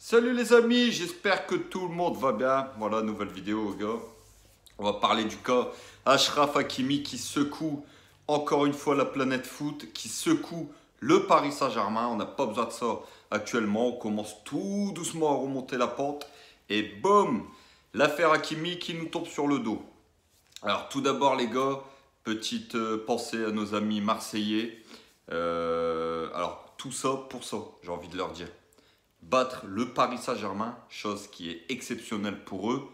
Salut les amis, j'espère que tout le monde va bien. Voilà, nouvelle vidéo, gars. On va parler du cas Achraf Hakimi qui secoue encore une fois la planète foot, qui secoue le Paris Saint-Germain. On n'a pas besoin de ça actuellement. On commence tout doucement à remonter la pente. Et boum, l'affaire Hakimi qui nous tombe sur le dos. Alors tout d'abord les gars, petite pensée à nos amis marseillais. Alors tout ça pour ça, j'ai envie de leur dire battre le Paris Saint-Germain, chose qui est exceptionnelle pour eux,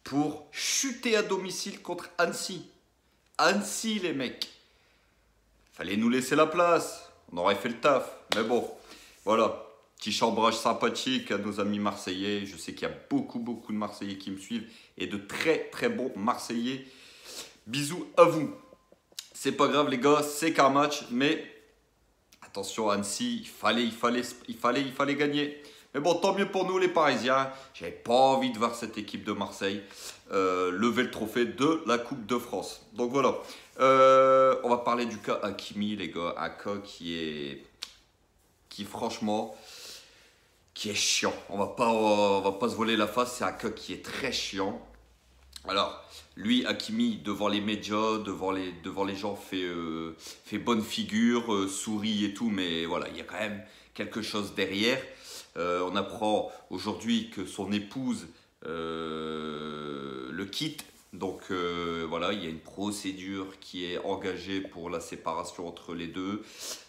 pour chuter à domicile contre Annecy. Annecy, les mecs. Fallait nous laisser la place. On aurait fait le taf. Mais bon, voilà. Petit chambrage sympathique à nos amis marseillais. Je sais qu'il y a beaucoup de Marseillais qui me suivent et de très bons Marseillais. Bisous à vous. C'est pas grave les gars, c'est qu'un match, mais attention Annecy, il fallait gagner. Mais bon, tant mieux pour nous les Parisiens. J'avais pas envie de voir cette équipe de Marseille lever le trophée de la Coupe de France. Donc voilà. On va parler du cas Hakimi, les gars. Un cas qui franchement, qui est chiant. On va pas se voler la face. C'est un cas qui est très chiant. Alors, lui, Hakimi, devant les médias, devant les gens, fait bonne figure, sourit et tout, mais voilà, il y a quand même quelque chose derrière. On apprend aujourd'hui que son épouse le quitte. Donc voilà, il y a une procédure qui est engagée pour la séparation entre les deux.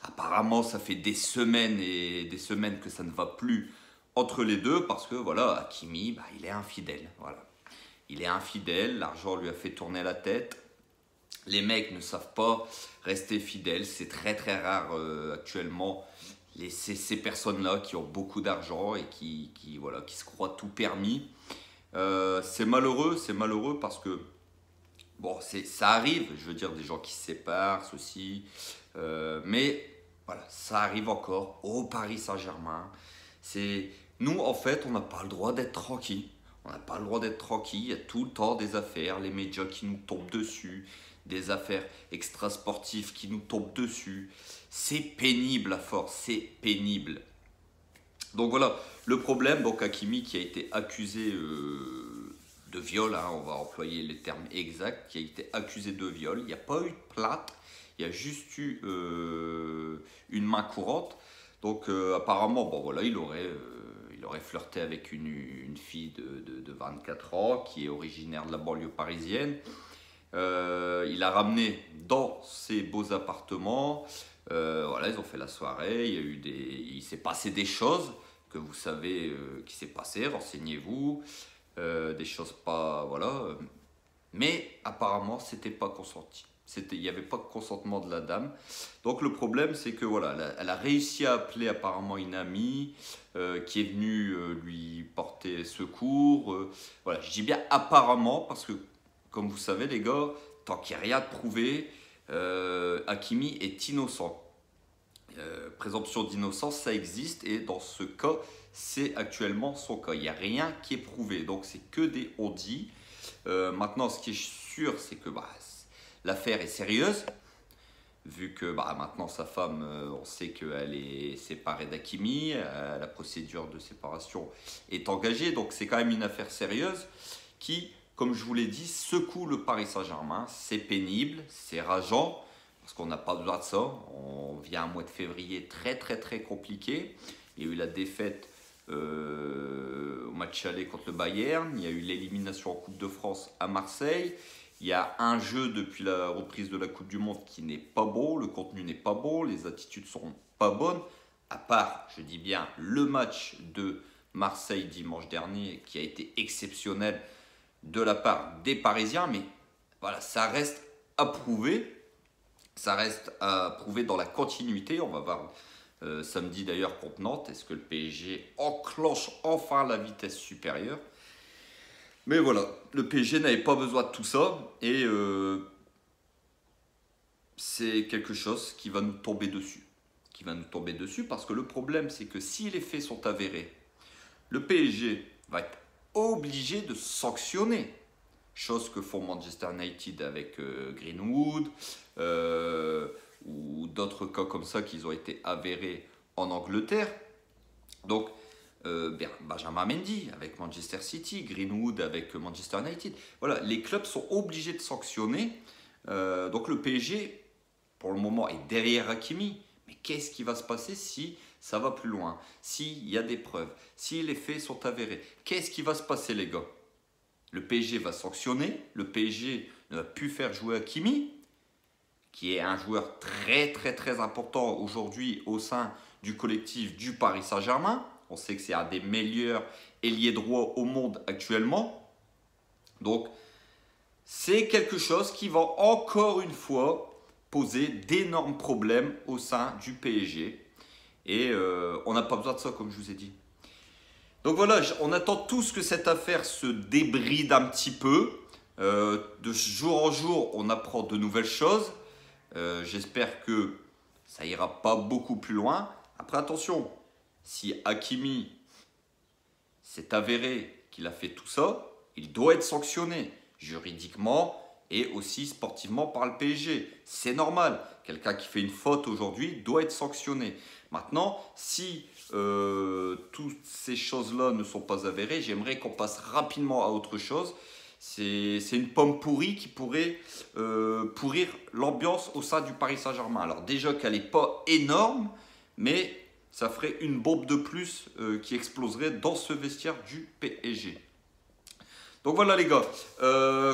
Apparemment, ça fait des semaines et des semaines que ça ne va plus entre les deux parce que voilà, Hakimi, bah, il est infidèle. Voilà. Il est infidèle, l'argent lui a fait tourner la tête. Les mecs ne savent pas rester fidèles. C'est très rare actuellement. Ces personnes-là qui ont beaucoup d'argent et voilà, qui se croient tout permis. C'est malheureux parce que bon, ça arrive. Je veux dire, des gens qui se séparent, ceci. Mais voilà, ça arrive encore au Paris Saint-Germain. Nous, en fait, on n'a pas le droit d'être tranquille. On n'a pas le droit d'être tranquille, il y a tout le temps des affaires, les médias qui nous tombent dessus, des affaires extrasportives qui nous tombent dessus. C'est pénible à force, c'est pénible. Donc voilà, le problème, donc Hakimi qui a été accusé de viol, hein, on va employer les termes exacts, qui a été accusé de viol, il n'y a pas eu de plainte, il y a juste eu une main courante. Donc apparemment, bon voilà, il aurait flirté avec une fille de 24 ans qui est originaire de la banlieue parisienne. Il l'a ramené dans ses beaux appartements. Voilà, ils ont fait la soirée. Il s'est passé des choses que vous savez qui s'est passé. Renseignez-vous. Des choses pas voilà. Mais apparemment, c'était pas consenti. Il n'y avait pas de consentement de la dame. Donc le problème, c'est que voilà, elle a réussi à appeler apparemment une amie qui est venue lui porter secours. Voilà, je dis bien apparemment parce que, comme vous savez les gars, tant qu'il n'y a rien de prouvé, Hakimi est innocent. Présomption d'innocence, ça existe et dans ce cas, c'est actuellement son cas. Il n'y a rien qui est prouvé, donc c'est que des on-dit. Maintenant, ce qui est sûr, c'est que bah, l'affaire est sérieuse, vu que bah, maintenant sa femme, on sait qu'elle est séparée d'Hakimi, la procédure de séparation est engagée, donc c'est quand même une affaire sérieuse qui, comme je vous l'ai dit, secoue le Paris Saint-Germain. C'est pénible, c'est rageant, parce qu'on n'a pas besoin de ça. On vient un mois de février très compliqué. Il y a eu la défaite au match aller contre le Bayern, il y a eu l'élimination en Coupe de France à Marseille. Il y a un jeu depuis la reprise de la Coupe du Monde qui n'est pas bon, le contenu n'est pas bon, les attitudes sont pas bonnes, à part, je dis bien, le match de Marseille dimanche dernier qui a été exceptionnel de la part des Parisiens, mais voilà, ça reste à prouver. Ça reste à prouver dans la continuité. On va voir samedi d'ailleurs contre Nantes. Est-ce que le PSG enclenche enfin la vitesse supérieure? Mais voilà, le PSG n'avait pas besoin de tout ça. Et c'est quelque chose qui va nous tomber dessus. Qui va nous tomber dessus parce que le problème, c'est que si les faits sont avérés, le PSG va être obligé de sanctionner. Chose que font Manchester United avec Greenwood ou d'autres cas comme ça qui ont été avérés en Angleterre. Donc Benjamin Mendy avec Manchester City, Greenwood avec Manchester United. Voilà, les clubs sont obligés de sanctionner. Donc le PSG, pour le moment, est derrière Hakimi. Mais qu'est-ce qui va se passer si ça va plus loin? S'il y a des preuves, si les faits sont avérés, qu'est-ce qui va se passer, les gars? Le PSG va sanctionner, le PSG ne va plus faire jouer Hakimi, qui est un joueur très très très important aujourd'hui au sein du collectif du Paris Saint-Germain. On sait que c'est un des meilleurs ailiers droits au monde actuellement. Donc, c'est quelque chose qui va encore une fois poser d'énormes problèmes au sein du PSG. Et on n'a pas besoin de ça, comme je vous ai dit. Donc voilà, on attend tous que cette affaire se débride un petit peu. De jour en jour, on apprend de nouvelles choses. J'espère que ça ira pas beaucoup plus loin. Après, attention, si Hakimi s'est avéré qu'il a fait tout ça, il doit être sanctionné juridiquement et aussi sportivement par le PSG. C'est normal. Quelqu'un qui fait une faute aujourd'hui doit être sanctionné. Maintenant, si toutes ces choses-là ne sont pas avérées, j'aimerais qu'on passe rapidement à autre chose. C'est une pomme pourrie qui pourrait pourrir l'ambiance au sein du Paris Saint-Germain. Alors déjà qu'elle n'est pas énorme, mais ça ferait une bombe de plus qui exploserait dans ce vestiaire du PSG. Donc voilà les gars,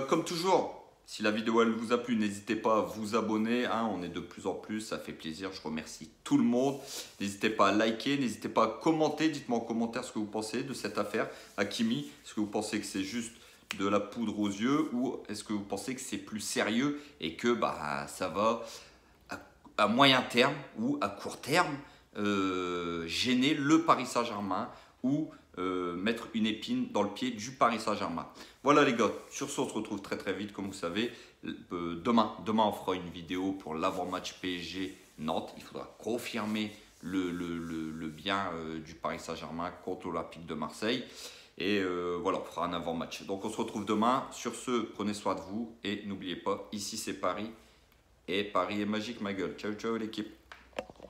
comme toujours, si la vidéo elle vous a plu, n'hésitez pas à vous abonner, hein, on est de plus en plus, ça fait plaisir, je remercie tout le monde. N'hésitez pas à liker, n'hésitez pas à commenter, dites-moi en commentaire ce que vous pensez de cette affaire Hakimi. Est-ce que vous pensez que c'est juste de la poudre aux yeux ou est-ce que vous pensez que c'est plus sérieux et que ça va à moyen terme ou à court terme gêner le Paris Saint-Germain ou mettre une épine dans le pied du Paris Saint-Germain. Voilà les gars, sur ce on se retrouve très très vite comme vous savez. Demain on fera une vidéo pour l'avant-match PSG Nantes. Il faudra confirmer le bien du Paris Saint-Germain contre l'Olympique de Marseille. Et voilà, on fera un avant-match. Donc on se retrouve demain. Sur ce, prenez soin de vous et n'oubliez pas, ici c'est Paris. Et Paris est magique ma gueule. Ciao ciao l'équipe.